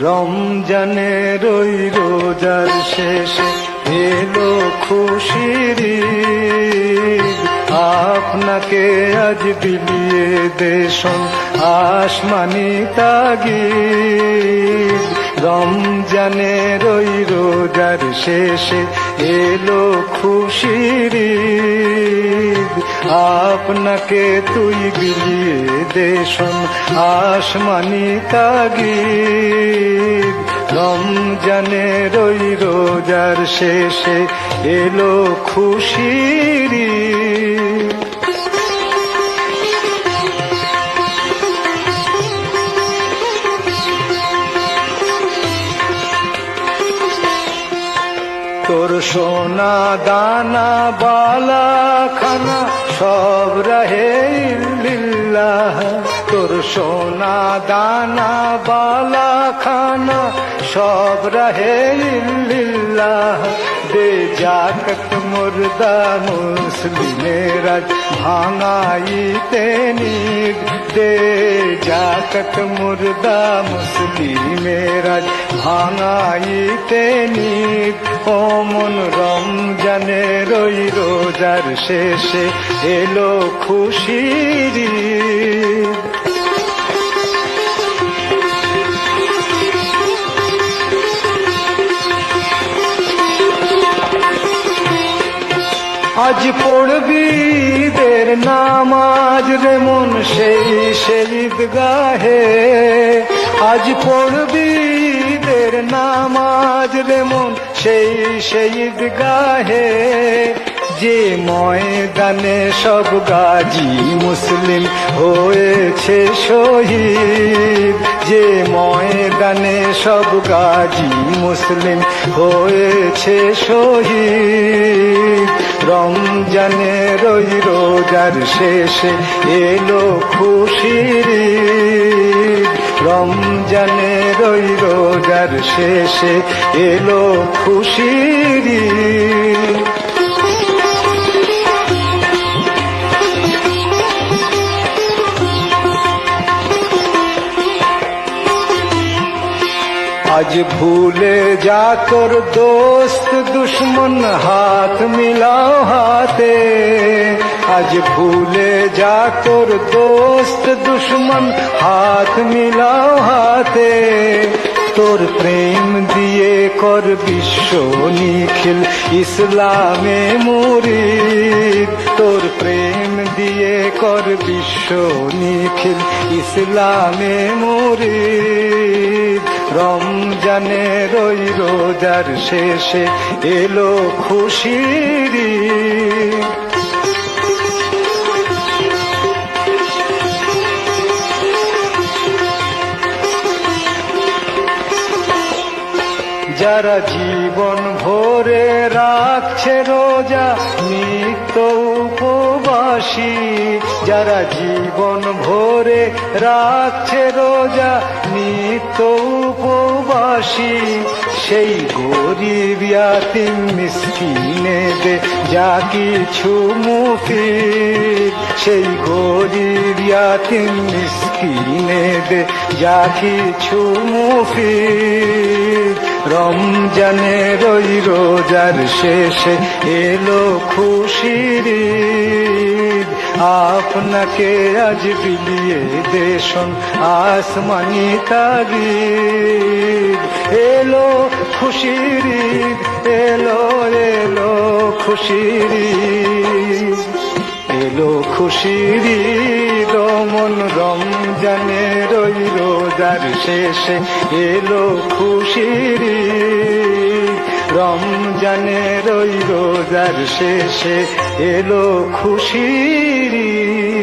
রমজানের ওই রোজার শেষে এলো খুশির ঈদ, আপনাকে আজ বিলিয়ে দেশন আসমানি তাগিদ। রমজানের ওই রোজার শেষে এলো খুশির ঈদ, আপনাকে তুই বিলিয়ে দেশন আসমানি তাগিদ। রমজানের ওই রোজার শেষে এলো খুশির ঈদ। তোর সোনা দানা বালা খানা সব রহে ইল্লাল্লাহ, তোর সোনা দানা বালা খানা সব রহে ইল্লাল্লাহ। দে জাকত মুর্দা মুসলিমের ভাঙাইতে নিদ, দে জাকত মুর্দা মুসলিমের ভাঙাইতে নিদ। ওমন রমজানের ওই রোজার শেষে এলো খুশির ঈদ। আজ পড়বি ঈদের নামাজ রে মন সেই ঈদগাহে, আজ পড়বি ঈদের নামাজ রে মন সেই ঈদগাহে। যে ময়দানে সব গাজী মুসলিম হয়েছে শহীদ, যে ময়দানে সব গাজী মুসলিম হয়েছে শহীদ। রমজানের ওই রোজার শেষে এলো খুশির ঈদ, রমজানের ওই রোজার শেষে এলো খুশির ঈদ। আজ ভুলে যা তোর দোস্ত দুশ্মন হাত মিলাও হাতে, আজ ভুলে যা তোর দোস্ত দুশ্মন হাত মিলাও হাতে। তোর প্রেম দিয়ে কর বিশ্ব নিখিল ইসলামে মুরিদ, তোর প্রেম দিয়ে কর বিশ্ব নিখিল ইসলামে মুরিদ। রমজানের ওই রোজার শেষে এলো খুশির ঈদ। যারা জীবন ভরে রাখছে রোজা নিত্য উপবাসী, যারা জীবন ভরে রাখছে রোজা নিত্য উপবাসী। সেই গরিব ইয়াতিম মিসকিনে দে যা কিছু মুফিদ, সেই গরিব ইয়াতিম মিসকিনে দে যা কিছু মুফিদ। রমজানের ওই রোজার শেষে এলো খুশির ঈদ, আপনাকে আজ বিলিয়ে দেশন আসমানি তাগিদ। এলো খুশির ঈদ, এলো এলো খুশির ঈদ, এলো খুশির ঈদ। মন রমজানের ওই রোজার শেষে এলো খুশির ঈদ, রমজানের ওই রোজার শেষে এলো খুশির ঈদ।